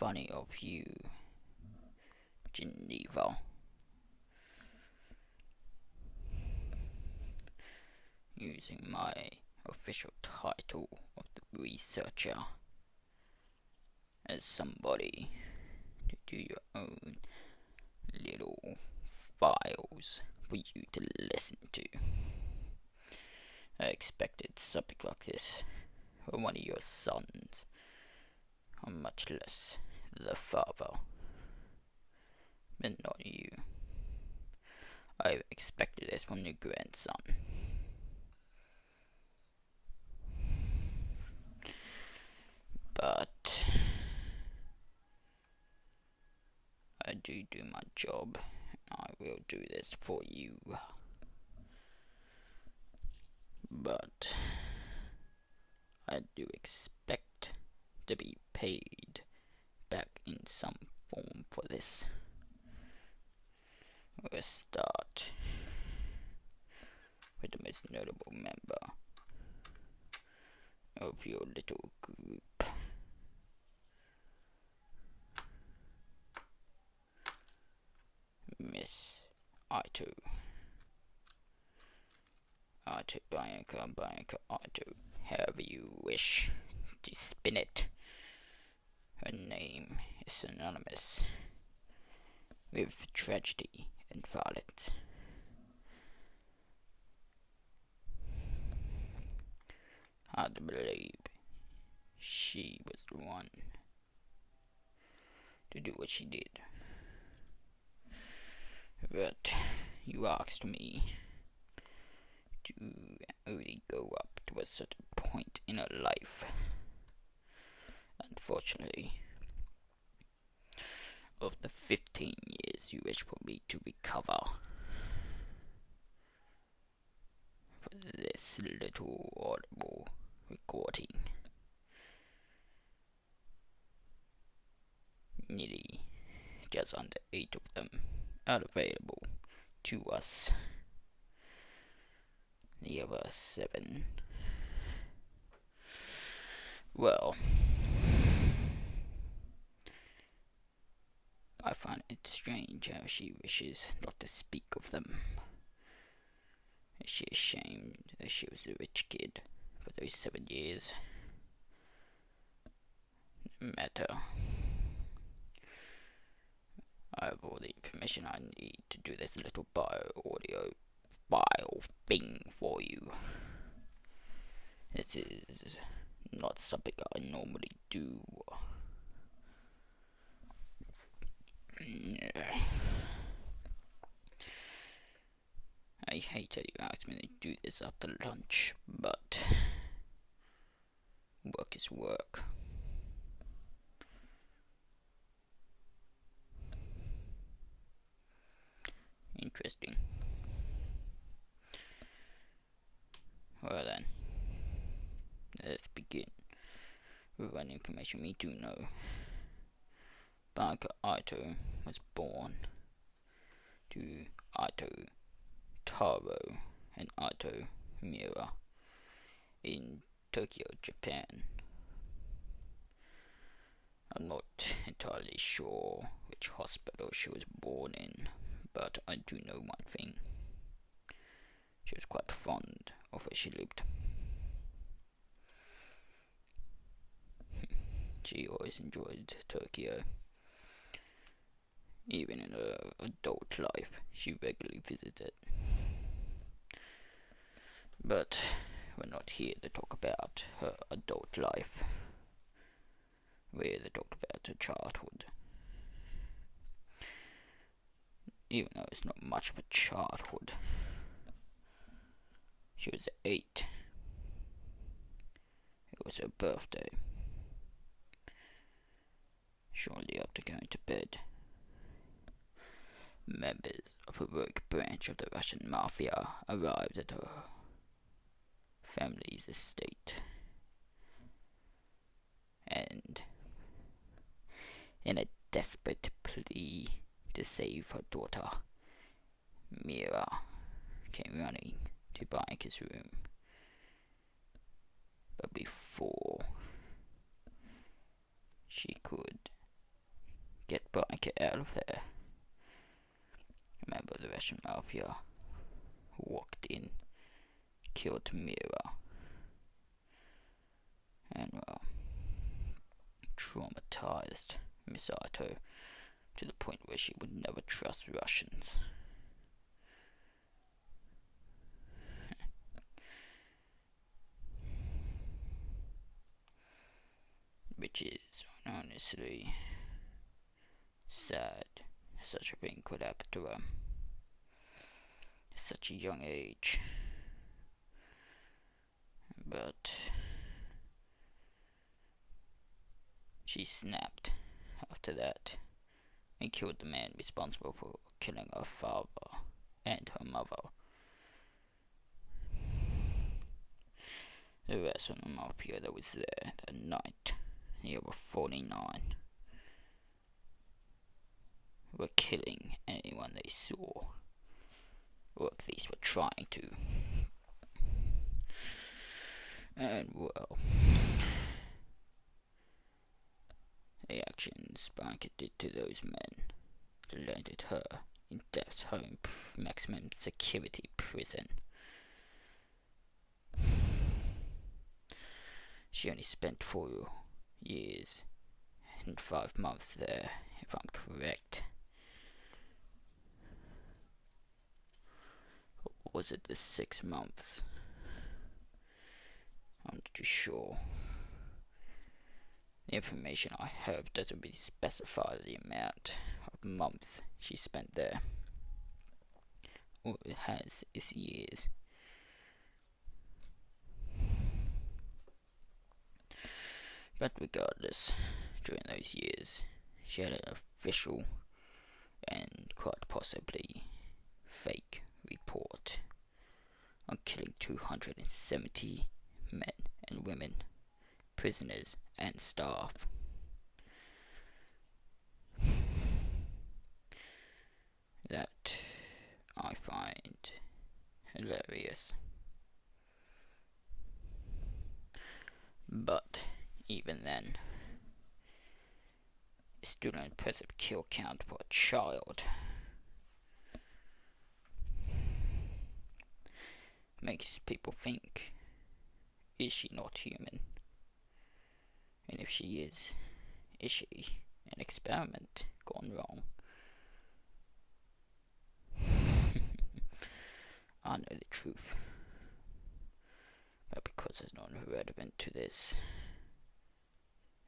funny of you, Geneva, using my official title of the researcher as somebody to do your own little files for you to listen to. I expected something like this from one of your sons, or much less the father, but not you. I expected this from your grandson. But I do my job, and I will do this for you. But I do expect to be paid back in some form for this. We'll start with the most notable member of your little group. Miss Ito. Ito, Bianca, Ito. However you wish to spin it. Her name is synonymous with tragedy and violence. Hard to believe she was the one to do what she did. But you asked me to only go up to a certain point in her life. Unfortunately, of the 15 years you wish for me to recover for this little audible recording, nearly just under 8 of them are available to us. The other 7, well, I find it strange how she wishes not to speak of them. Is she ashamed that she was a rich kid for those 7 years? No matter. I have all the information I need to do this little bio-audio file thing for you. This is not something I normally do. I hate that you asked me to do this after lunch, but work is work. Interesting. Well then, let's begin with what information we do know. Bianca Ito was born to Ito Taro and Ito Miura in Tokyo, Japan. I'm not entirely sure which hospital she was born in, but I do know one thing. She was quite fond of where she lived. She always enjoyed Tokyo. Even in her adult life, she regularly visited. But we're not here to talk about her adult life. We're here to talk about her childhood. Even though it's not much of a childhood. She was 8. It was her birthday. Shortly after going to bed, members of a rogue branch of the Russian mafia arrived at her family's estate, and in a desperate plea to save her daughter, Mira came running to Bianca's room. But before she could get Bianca out of there. Remember the Russian mafia who walked in, killed Mira, and well, traumatized Misato to the point where she would never trust Russians. Which is honestly sad. Such a thing could happen to her at such a young age. But she snapped after that and killed the man responsible for killing her father and her mother. The rest of the mafia that was there that night, the other 49, were killing anyone they saw, or at least were trying to. And well, the actions Bianca did to those men landed her in death's home maximum security prison. She only spent 4 years and 5 months there, if I'm correct. Or was it the 6 months? I'm not too sure. The information I have doesn't really specify the amount of months she spent there. All it has is years. But regardless, during those years, she had an official and quite possibly fake report on killing 270 men and women, prisoners and staff. That I find hilarious. But even then, it's still an impressive kill count for a child. Makes people think, is she not human? And if she is she an experiment gone wrong? I know the truth, but because it's not relevant to this,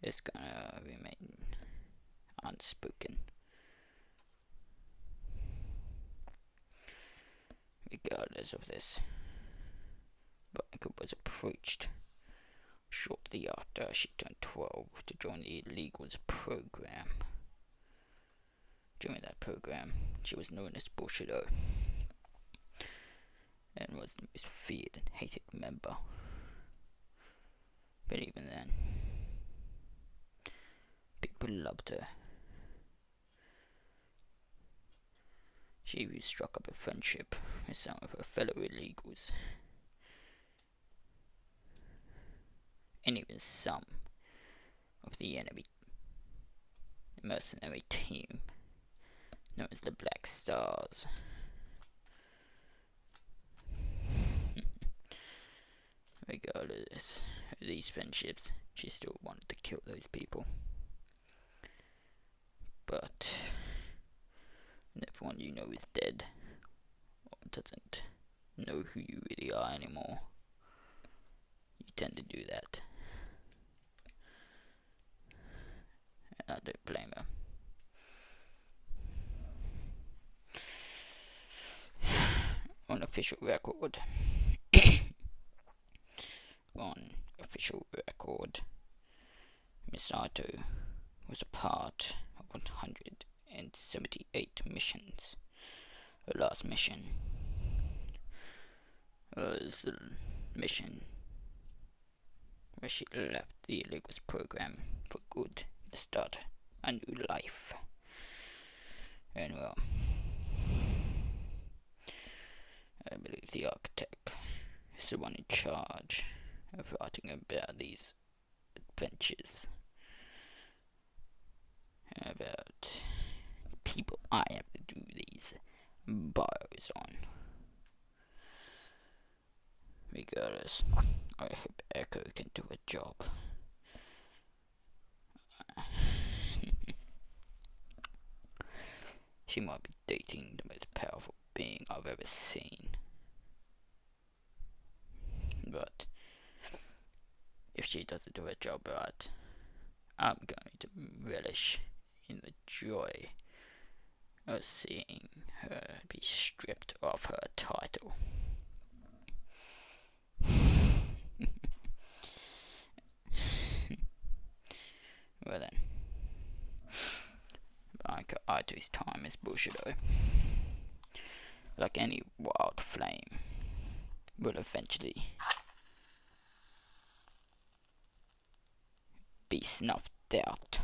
it's gonna remain unspoken. Regardless of this, Bianca was approached shortly after she turned 12 to join the illegals program. During that program, she was known as Bushido and was the most feared and hated member. But even then, people loved her. She struck up a friendship with some of her fellow illegals, and even some of the enemy mercenary team known as the Black Stars. Regardless of these friendships, she still wanted to kill those people. But when everyone you know is dead, or doesn't know who you really are anymore, you tend to do that. And I don't blame her. On official record, Misato was a part of 178 missions. Her last mission was the mission where she left the illegals program for good to start a new life. And well, I believe the architect is the one in charge of writing about these adventures. about people I have to do these bios on. Regardless, I hope Echo can do a job. She might be dating the most powerful being I've ever seen. But if she doesn't do her job right, I'm going to relish in the joy of seeing her be stripped of her title. Well then, Bianca Ito's time is Bushido. Like any wild flame, will eventually be snuffed out.